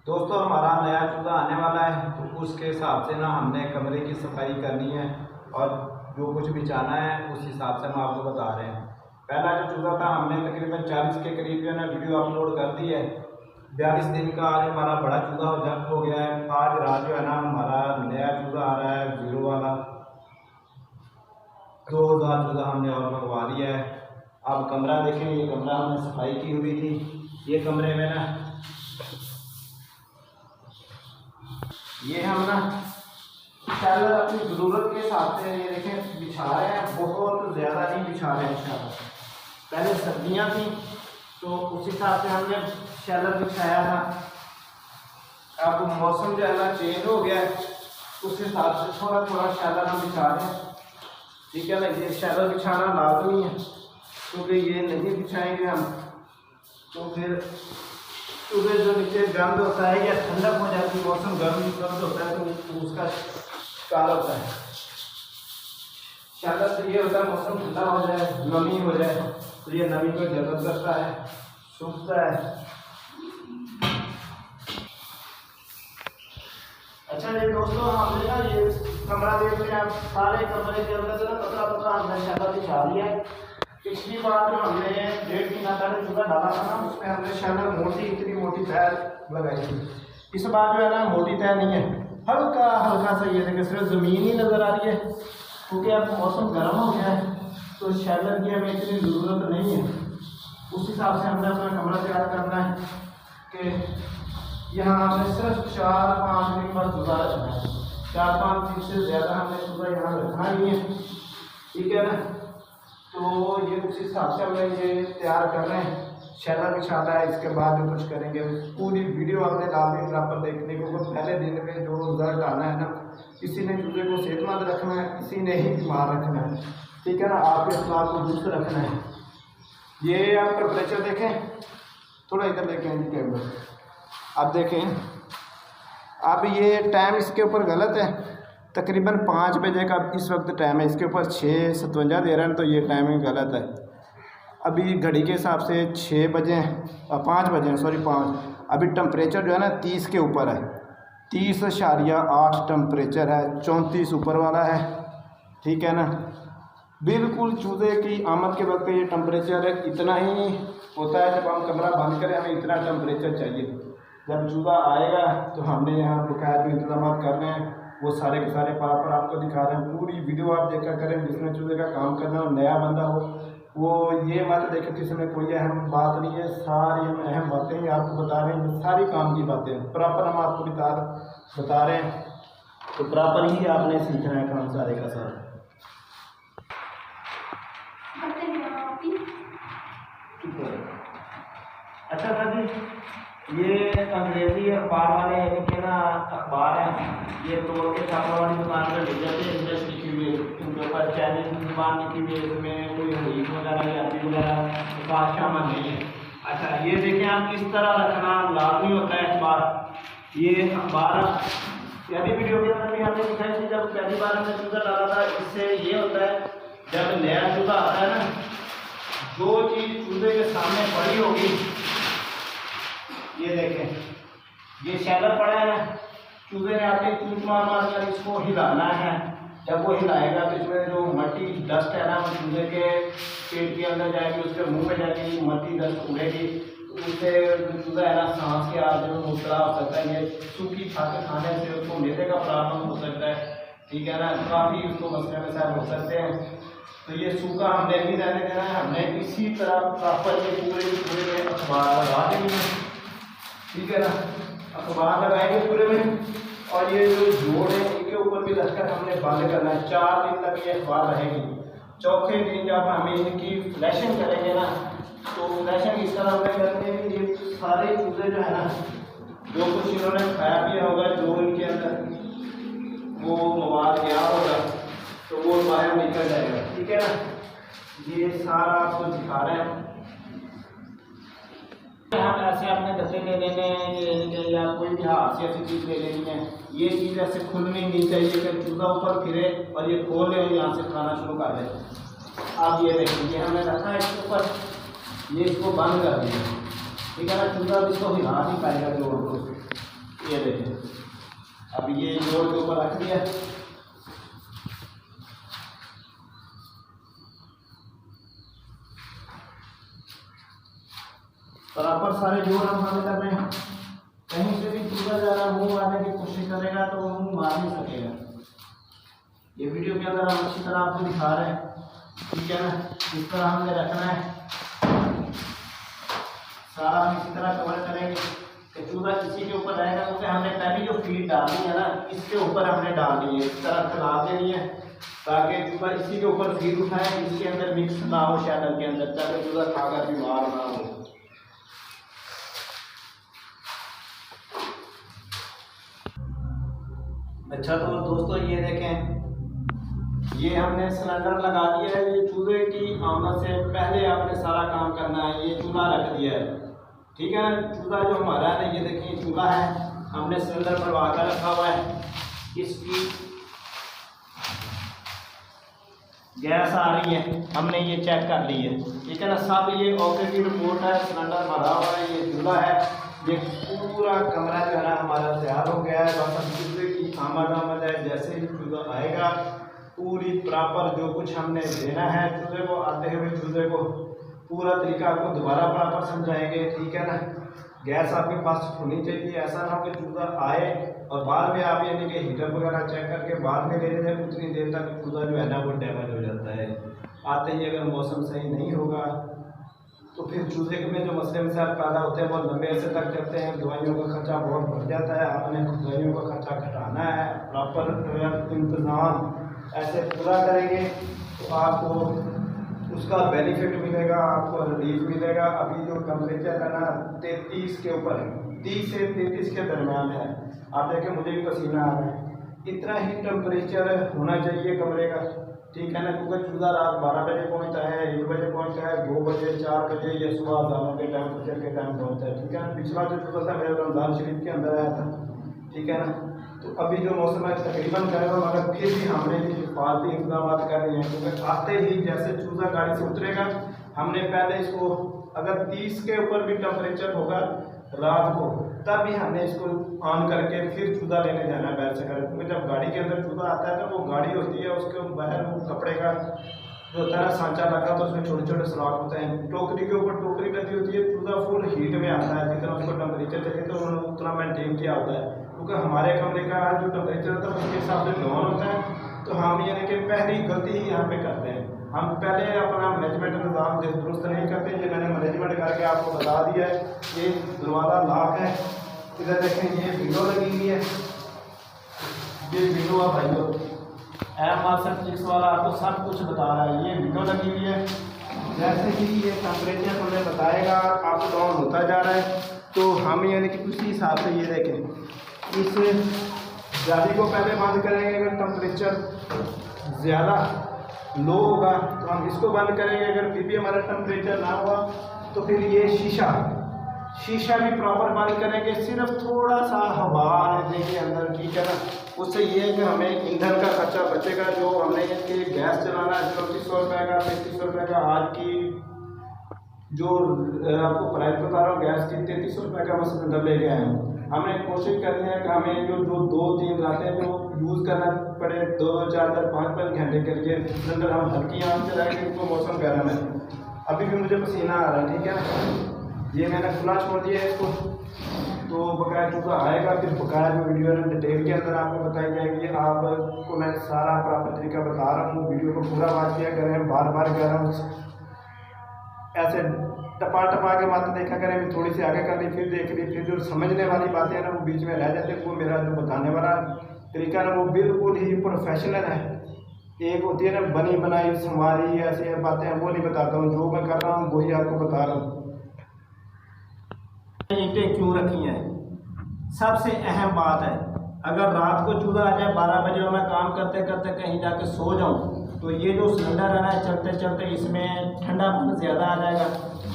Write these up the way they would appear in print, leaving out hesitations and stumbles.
दोस्तों हमारा नया चूल्हा आने वाला है, तो उसके हिसाब से ना हमने कमरे की सफाई करनी है और जो कुछ बिछाना है उस हिसाब से हम आपको बता रहे हैं। पहला जो चूल्हा था हमने तकरीबन 40 के करीब जो है ना वीडियो अपलोड कर दी है। 42 दिन का आज हमारा बड़ा चूल्हा हो गया है। आज रात जो है ना हमारा नया चूल्हा आ रहा है, 0 वाला 2000 चूल्हा हमने और मंगवा लिया है। अब कमरा देखें, ये कमरा हमने सफाई की हुई थी। ये कमरे में ना ये हम ना शैलर अपनी ज़रूरत के हिसाब से ये देखें बिछा रहे हैं, बहुत ज़्यादा नहीं बिछा रहे हैं शैलर। पहले सर्दियाँ थी तो उस हिसाब से हमने शैलर बिछाया था। अब मौसम जो है ना चेंज हो गया है, उस हिसाब से थोड़ा थोड़ा शैलर हम बिछा रहे हैं। ठीक है ना, ये शैलर बिछाना लाजमी है क्योंकि ये नहीं बिछाएंगे हम तो फिर सुबह जो नीचे गर्म होता है या ठंडक हो जाती है, मौसम गर्म होता है तो उसका शिकार होता है। शैलर से ये होता है मौसम ठंडा हो जाए, नमी हो जाए तो ये नमी को जज़ब करता है, सूखता है। अच्छा ये दोस्तों हमने ना ये कमरा देख लिया, सारे कमरे के अंदर जो पतला पतला हमने शैलर बिछा लिया है। पिछली बार जो हमने 1.5 महीना पहले चूल्हा डाला था ना, उसमें हमने शैलर मोटी इतनी मोटी तय लगाई थी। इस बार जो है ना मोटी तय नहीं है, हल्का हल्का सा ये देखिए सिर्फ ज़मीन ही नज़र आ रही है क्योंकि अब मौसम गर्म हो गया है तो शैलर की हमें इतनी ज़रूरत नहीं है। उस हिसाब से हमने अपना कमरा तैयार करना है कि यहाँ हमने सिर्फ 4-5 दिन पर चूल्हा रखना है। 4-5 दिन से ज़्यादा हमने चूल्हा यहाँ रखना नहीं है, ठीक है ना। तो ये उस हिसाब से हमें ये तैयार कर रहे हैं, शैलर बिछाना है। इसके बाद जो कुछ करेंगे पूरी वीडियो आपने डालनी बराबर देखने को। पहले दिन में जो रिजल्ट आना है ना, किसी ने चूल्हे को सेहतमंद रखना है, किसी ने ही बीमार रखना है, ठीक है ना, आपके अखलाक को दुरुस्त रखना है। ये आप टेम्परेचर देखें, थोड़ा इधर देखें कैमरा, अब देखें। अब ये टाइम इसके ऊपर गलत है, तकरीबन 5 बजे का इस वक्त टाइम है, इसके ऊपर 6:57 दे रहे हैं तो ये टाइमिंग गलत है। अभी घड़ी के हिसाब से 6 बजे 5 बजे सॉरी 5। अभी टेम्परेचर जो है ना 30 के ऊपर है, 30.8 टेम्परेचर है, 34 ऊपर वाला है, ठीक है ना। बिल्कुल चूल्हे की आमद के वक्त ये टेम्परेचर इतना ही होता है। जब हम कमरा बंद करें हमें इतना टेम्परेचर चाहिए। जब चूल्हा आएगा तो हमने यहाँ बकायदा इंतजाम करने हैं, वो सारे के सारे पर आपको दिखा रहे हैं। पूरी वीडियो आप देखा करें, जिसने चूल्हे का काम करना हो, नया बंदा हो, वो ये मत देखे कि इसमें कोई अहम बात नहीं है। सारी हम अहम बातें ही आपको बता रहे हैं, सारी काम की बातें प्रॉपर हम आपको बता रहे हैं, तो प्रॉपर ही आपने सीखना है काम सारे का सारा। अच्छा सर जी, ये अंग्रेज़ी अखबार वाले इनके ना अखबार हैं, ये तोड़ के छापा वाली दुकान पर ले जाते हैं, इंग्लिश लिखी हुई है, उनके ऊपर चाइनीज जुबान लिखी हुई है, इसमें कोई हदीस वगैरह या अरबी वगैरह बात शामिल नहीं है। अच्छा ये देखें आप किस तरह रखना लाजमी होता है अखबार। ये अखबार पहली वीडियो के अंदर भी हमने दिखाई थी, जब पहली बार हमने चूल्हा डाला था। इससे ये होता है जब नया चूल्हा आता है ना, जो चीज़ चूल्हे के सामने पड़ी होगी, ये देखें ये शैलर पड़ा है ना, चूल्हे ने आके चूट मार मार कर इसको हिलाना है। जब वो हिलाएगा तो इसमें जो मट्टी डस्ट है ना, वो चूल्हे के पेट के अंदर जाएगी, उसके मुंह में जाएगी, मट्टी डस्ट उड़ेगी, उससे चूल्हा है ना सांस के आदमी में मुबतला हो सकता है। ये सूखी खाते खाने से उसको मेदे का प्रॉब्लम हो सकता है, ठीक है ना, काफ़ी उसको मसले मसाइल हो सकते हैं। तो ये सूखा हमने नहीं रहने देना है, हमने इसी तरह प्रॉपर ये पूरे में अखबार लगा देंगे, ठीक है ना, अखबार लगाएंगे पूरे में। और ये जो जोड़ है इनके ऊपर भी रखकर हमने बंद करना है। 4 दिन तक ये अखबार रहेगी। चौथे दिन जब हम इनकी फ्लैशिंग करेंगे ना, तो फ्लैशिंग इस तरह हमें करनी है कि ये सारे चूल्हे जो है ना, जो कुछ इन्होंने खाया पिया होगा, जो इनके अंदर वो मवाद गया होगा, तो वो बाहर निकल जाएगा, ठीक है ना। ये सारा आपको दिखा रहे हैं। हम ऐसे अपने डब्बे ले लेने हैं या कोई भी हाथ से ऐसी चीज़ ले लेनी है, ये चीज़ ऐसे खुलनी नहीं चाहिए कि चूल्हा ऊपर फिरे और ये खोले और यहाँ से खाना शुरू कर दे। अब ये देखिए हमने रखा है इसके ऊपर, ये इसको बंद कर दिया, ठीक है ना। चूल्हा इसको हिला नहीं पाएगा जोड़ को, अब ये जोड़ के ऊपर रख दिया। बराबर सारे जोड़ हम बंद कर रहे हैं। कहीं से भी चूजा ज़्यादा मुंह मारने की कोशिश करेगा तो वो मुंह मार नहीं सकेगा। ये वीडियो के अंदर हम अच्छी तरह आपको दिखा रहे हैं, ठीक है ना। इस तरह हमने रखना है, सारा हम इसी तरह कवर करेंगे कि चूजा किसी के ऊपर रहेगा। क्योंकि हमने पहली जो फीड डालनी है ना, इसके ऊपर हमने डालनी है, इस तरह फैला देनी है ताकि चूजा इसी के ऊपर फीड उठाए, इसके अंदर मिक्स ना हो शैडल के अंदर, ताकि चूजा खाकर बीमार ना हो। अच्छा तो दोस्तों ये देखें, ये हमने सिलेंडर लगा दिया है। ये चूल्हे की आमद से पहले आपने सारा काम करना है। ये चूल्हा रख दिया है, ठीक है ना। चूल्हा जो हमारा है, ये देखिए चूल्हा है, हमने सिलेंडर भरवा कर रखा हुआ है। इसकी गैस आ रही है, हमने ये चेक कर ली है, ठीक है ना। सब ये ओके की रिपोर्ट है, सिलेंडर भरा हुआ है, ये चूल्हा है। ये पूरा कमरा जो है ना हमारा तैयार हो गया है। बस चूल्हे की आमद है, जैसे ही चूल्हा आएगा पूरी प्रॉपर जो कुछ हमने देना है चूल्हे को, आते हुए चूल्हे को पूरा तरीका आपको दोबारा प्रॉपर समझाएंगे, ठीक है ना। गैस आपके पास होनी चाहिए, ऐसा ना हो कि चूल्हा आए और बाद में आप यानी कि हीटर वगैरह चेक करके बाद में ले लें, उतनी देर तक चूल्हा जो है ना वो डैमेज हो जाता है। आते ही अगर मौसम सही नहीं होगा तो फिर चूल्हे में जो मसले मसाइल पैदा होते हैं वो लंबे अर्से तक चलते हैं। दवाइयों का खर्चा बहुत बढ़ जाता है। आपने दवाइयों का खर्चा घटाना है, प्रॉपर इंतज़ाम ऐसे पूरा करेंगे तो आपको उसका बेनिफिट मिलेगा, आपको रिलीफ मिलेगा। अभी जो टेम्परेचर है ना 33 के ऊपर है, 30 से 33 के दरमियान है। आप देखें मुझे भी पसीना आ रहा है। इतना ही टेम्परेचर होना चाहिए कमरे का, ठीक है ना। क्योंकि चूल्हा रात 12 बजे पहुँचता है, 1 बजे पहुँचता है, 2 बजे 4 बजे या सुबह अज़ानों के टाइम फजर के टाइम पहुँचता है, ठीक है ना। पिछला जो चूल्हा था मेरा रमज़ान शरीफ के अंदर आया था, ठीक है ना। तो अभी जो मौसम है तकरीबन गर्म, मगर फिर भी हमने भी हिफाजती इंतजाम कर रहे हैं। क्योंकि आते ही जैसे चूल्हा गाड़ी से उतरेगा, हमने पहले इसको अगर 30 के ऊपर भी टेम्परेचर होगा रात को, तब भी हमने इसको ऑन करके फिर चूल्हा लेने जाना है बैल से कर। क्योंकि जब गाड़ी के अंदर चूल्हा आता है तो वो गाड़ी होती है, उसके बाहर वो कपड़े का जो होता है ना सांचा लगा, तो उसमें छोटे छोटे सुराख होते हैं। टोकरी के ऊपर टोकरी लगी होती है, चूल्हा फुल हीट में आता है। जितना उसको टेम्परेचर चाहिए तो उतना मेनटेन किया होता है। क्योंकि हमारे कमरे का जो टेम्परेचर होता है उसके हिसाब से डाउन होता है। तो हम यानी कि पहली गलती ही यहाँ पे करते हैं, हम पहले अपना मैनेजमेंट निज़ाम दुरुस्त नहीं करते। ये मैंने मैनेजमेंट करके आपको बता दिया है। ये दरवाज़ा लॉक है, इधर देखें ये विंडो लगी हुई है, ये विंडो है भाइयों, M6 वाला आपको सब कुछ बता रहा है। ये विंडो लगी हुई है, जैसे ही ये टेम्परेचर हमें बताएगा आप डाउन होता जा रहा है, तो हम यानी कि उसी हिसाब से ये देखें इस जाली को पहले बंद करेंगे। अगर टेम्परेचर ज़्यादा लो होगा तो हम इसको बंद करेंगे। अगर फिर भी हमारा टेम्परेचर ना हुआ तो फिर ये शीशा भी प्रॉपर बंद करेंगे। सिर्फ थोड़ा सा हवा आने देंगे अंदर, ठीक है ना। उससे ये है कि हमें ईंधन का खर्चा बचेगा। जो हमने इसके गैस चलाना है 3400 रुपये का, 3300 रुपये का, आज की जो आपको प्राइस बता रहा हूँ गैस की 3300 रुपये का मैं सिलेंडर ले गया हूँ। हमने कोशिश करनी है कि हमें जो 2-3 रातें जो यूज़ करना पड़े 2-4 5-5 घंटे के लिए सिलेंडर हम हल्की आंच से रहेंगे। तो मौसम गर्म है, अभी भी मुझे पसीना आ रहा है, ठीक है ना। ये मैंने खुला छोड़ दिया है इसको, तो बकाया चूल्हा आएगा फिर बकाया जो वीडियो है डिटेल के अंदर आपको बताई जाएगी। आपको मैं सारा प्रॉपर तरीका बता रहा हूँ, वीडियो को पूरा वाच किया करें। बार बार कह रहा हूँ ऐसे टपा के मत देखा करें, थोड़ी सी आगे कर ली फिर देख ली, फिर जो समझने वाली बातें हैं ना वो बीच में रह जाती है। वो मेरा जो बताने वाला तरीका ना वो बिल्कुल ही प्रोफेशनल है। एक होती है ना बनी बनाई संवारी ऐसी बातें हैं, वो नहीं बताता हूँ। जो मैं कर रहा हूँ वही आपको बता रहा हूँ। ईंटें क्यों रखी हैं, सबसे अहम बात है, अगर रात को चूल्हा आ जाए 12 बजे और मैं काम करते करते कहीं जाके सो जाऊं तो ये जो सिलेंडर है ना चलते चलते इसमें ठंडापन ज़्यादा आ जाएगा।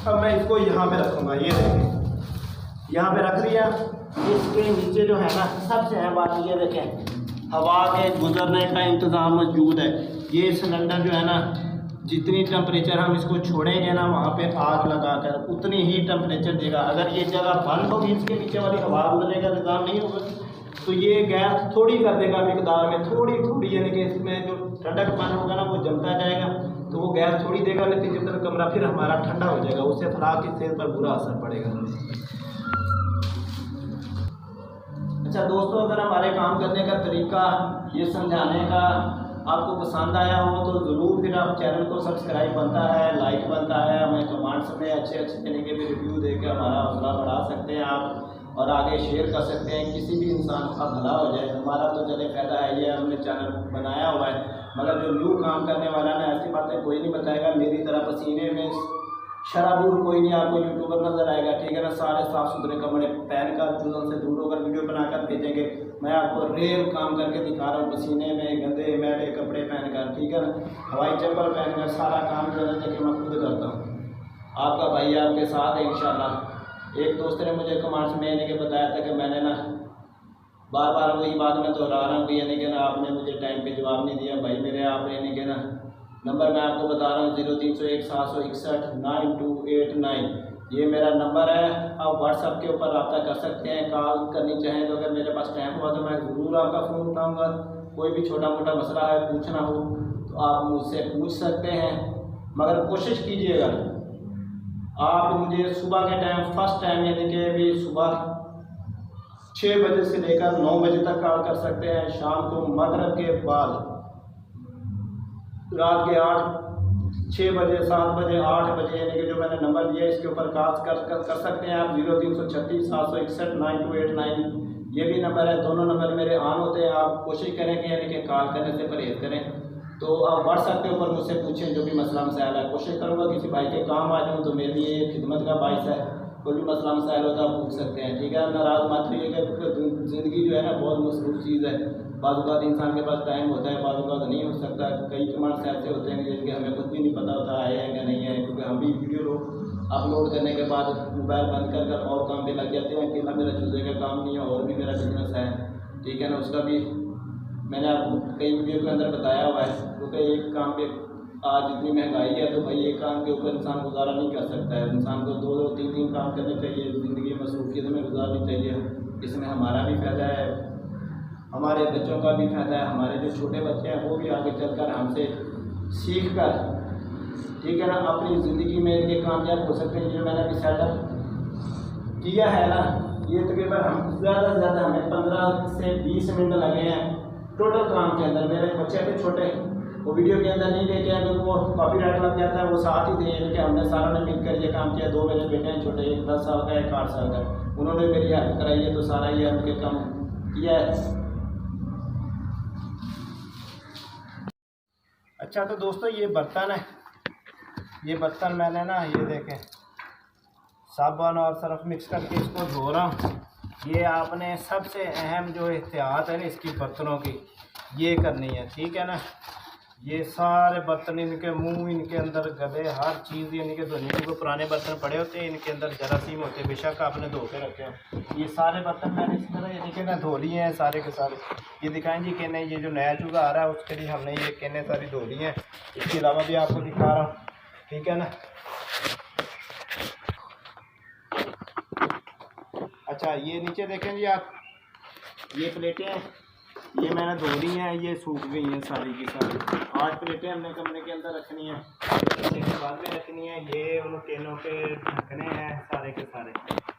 अब मैं इसको यहाँ पे रखूँगा, ये देखें यहाँ पे रख दिया। इसके नीचे जो है ना सबसे अहम बात ये देखें हवा के गुजरने का इंतज़ाम मौजूद है। ये सिलेंडर जो है ना जितनी टेम्परेचर हम इसको छोड़ेंगे ना वहाँ पे आग लगाकर उतनी ही टेम्परेचर देगा। अगर ये जगह बंद होगी इसके नीचे वाली हवा गुजरने का इंतज़ाम नहीं होगा तो ये गैस थोड़ी कर देगा मिकदार में, थोड़ी थोड़ी, यानी कि इसमें जो ठंडक पानी होगा ना वो जमता जाएगा, तो वो गैस थोड़ी देगा, नतीजतन कमरा फिर हमारा ठंडा हो जाएगा, उससे फलाह की सेहत पर बुरा असर पड़ेगा। अच्छा दोस्तों, अगर हमारे काम करने का तरीका, ये समझाने का आपको पसंद आया हो तो ज़रूर फिर आप चैनल को सब्सक्राइब बनता है, लाइक बनता है, हमें कमेंट्स में अच्छे अच्छे तरीके के रिव्यू दे के हमारा हौसला बढ़ा सकते हैं आप, और आगे शेयर कर सकते हैं, किसी भी इंसान का भला हो जाए। हमारा तो चले फ़ायदा है, ये हमने चैनल बनाया हुआ है, मगर जो न्यू काम करने वाला ना ऐसी बातें कोई नहीं बताएगा। मेरी तरह पसीने में शराबूर कोई नहीं आपको यूट्यूबर नजर आएगा, ठीक है ना। सारे साफ सुथरे कपड़े पहन कर जुल्म से दूर होकर वीडियो बनाकर भेजेंगे। मैं आपको रियल काम करके दिखा रहा हूँ, पसीने में गंदे मैले कपड़े पहनकर, ठीक है ना, हवाई चप्पल पहनकर सारा काम जो है कि मैं खुद करता हूँ। आपका भाई आपके साथ है इंशाल्लाह। एक दोस्त ने मुझे कमेंट्स में यानी कि बताया था कि मैंने ना बार बार वही बात मैं दोहरा रहा हूँ, यानी कि ना आपने मुझे टाइम पे जवाब नहीं दिया भाई मेरे। आप यानी कि ना नंबर मैं आपको बता रहा हूँ 0301 761 9289, ये मेरा नंबर है। आप व्हाट्सएप के ऊपर रब्ता कर सकते हैं, कॉल करनी चाहें तो। अगर मेरे पास टाइम हुआ तो मैं ज़रूर आपका फ़ोन उठाऊँगा। कोई भी छोटा मोटा मसला है पूछना हो तो आप मुझसे पूछ सकते हैं, मगर कोशिश कीजिएगा आप मुझे सुबह के टाइम फर्स्ट टाइम यानी कि भी सुबह 6 बजे से लेकर 9 बजे तक कॉल कर सकते हैं। शाम को मगरिब के बाद रात के 6 बजे 7 बजे 8 बजे यानी कि जो मैंने नंबर दिया इसके ऊपर कॉल कर सकते हैं आप। 0336 761 9289 ये भी नंबर है। दोनों नंबर मेरे ऑन होते हैं। आप कोशिश करें कि यानी कि कॉल करने से परहेज करें। तो आप व्हाट्सएप के ऊपर मुझसे पूछें जो भी मसला मसाइल है। कोशिश करूँगा किसी भाई के काम आ जाऊँ, तो मेरे लिए खिदमत का बाइस है। कोई भी मसला मसाइल होता है आप पूछ सकते हैं, ठीक है। नाराज़ मत होइएगा, क्योंकि ज़िंदगी जो है ना बहुत मसरूफ़ चीज़ है। बाद बात इंसान के पास टाइम होता है, बाद बात नहीं हो सकता। कई कमांड्स ऐसे होते हैं जिनके हमें कुछ भी नहीं पता होता आए हैं या नहीं है, क्योंकि हम भी वीडियो अपलोड करने के बाद मोबाइल बंद कर और काम पे लग जाते हैं। अकेला मेरा चूज़े का काम नहीं है, और भी मेरा बिजनेस है, ठीक है ना। उसका भी मैंने आपको कई वीडियो के अंदर बताया हुआ है, क्योंकि एक काम पे आज इतनी महंगाई है तो भाई एक काम के ऊपर इंसान गुजारा नहीं कर सकता है। इंसान को 2-2 3-3 काम करने चाहिए, ज़िंदगी मसरूफियत में गुजारनी चाहिए। इसमें हमारा भी फ़ायदा है, हमारे बच्चों का भी फ़ायदा है। हमारे जो छोटे बच्चे हैं वो भी आगे चलकर हमसे सीख कर, ठीक है ना, अपनी ज़िंदगी में इनके कामयाब हो सकते हैं। जो मैंने अभी सेटअप किया है ना, ये तकरीबन हम ज़्यादा से ज़्यादा हमें 15 से 20 मिनट लगे हैं टोटल काम के अंदर। मेरे बच्चे थे छोटे, वो वीडियो के अंदर नहीं लेके आए क्योंकि वो कॉपीराइट लग जाता है। वो साथ ही थे, यानी कि हमने सारों ने मिलकर ये काम किया। 2 मेरे बेटे हैं छोटे, एक 10 साल का, एक 8 साल का। उन्होंने मेरी हेल्प कराई है, तो सारा ये उनके काम किया है। अच्छा तो दोस्तों, ये बर्तन है, ये बर्तन मैंने ना ये देखें साबुन और सर्फ मिक्स करके इसको धो रहा हूँ। ये आपने सबसे अहम जो एहतियात है ना इसकी बर्तनों की, ये करनी है, ठीक है ना। ये सारे बर्तन, इनके मुंह, इनके अंदर गदे, हर चीज़ यानी कि धोने के पुराने बर्तन पड़े होते हैं, इनके अंदर जरासीम होते हैं, बेशक आपने धो के रखे हो। ये सारे बर्तन मैंने इस तरह यानी कि ना धो लिए हैं सारे के सारे। ये दिखाएं जी कहने, ये जो नया चूल्हा आ रहा है उसके लिए हमने ये कहने सारी धो ली हैं। इसके अलावा भी आपको दिखा रहा हूँ, ठीक है ना। अच्छा ये नीचे देखें जी आप, ये प्लेटें हैं, ये मैंने धो ली हैं, ये सूख गई हैं सारी की सारी। 8 प्लेटें हमने कमरे के अंदर रखनी है, इसके बाद में रखनी है। ये उन टेनों के ढकने हैं सारे के सारे,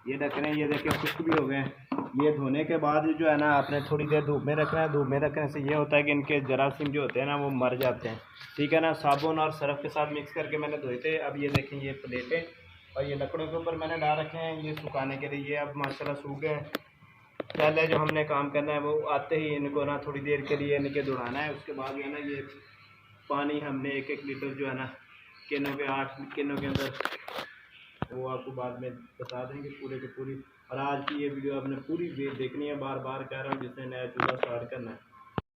ये ढकने, ये देखें खुश्क भी हो गए हैं। ये धोने के बाद जो है ना आपने थोड़ी देर धूप में रखना है। धूप में रखने से ये होता है कि इनके जरासीम जो होते हैं ना वो मर जाते हैं, ठीक है ना। साबुन और सर्फ के साथ मिक्स करके मैंने धोए थे। अब ये देखें ये प्लेटें और ये लकड़ों के ऊपर मैंने डाल रखे हैं ये सुखाने के लिए। ये अब माशाल्लाह सूख गए। पहले जो हमने काम करना है वो आते ही इनको ना थोड़ी देर के लिए इनके दौड़ाना है। उसके बाद जो है ना ये पानी हमने 1-1 लीटर जो है ना केनों के 8 केनों के अंदर, वो आपको बाद में बता देंगे पूरे की पूरी। और आज की ये वीडियो आपने पूरी देखनी है, बार बार कह रहा हूँ, जिसने नया चूल्हा स्टार्ट करना है।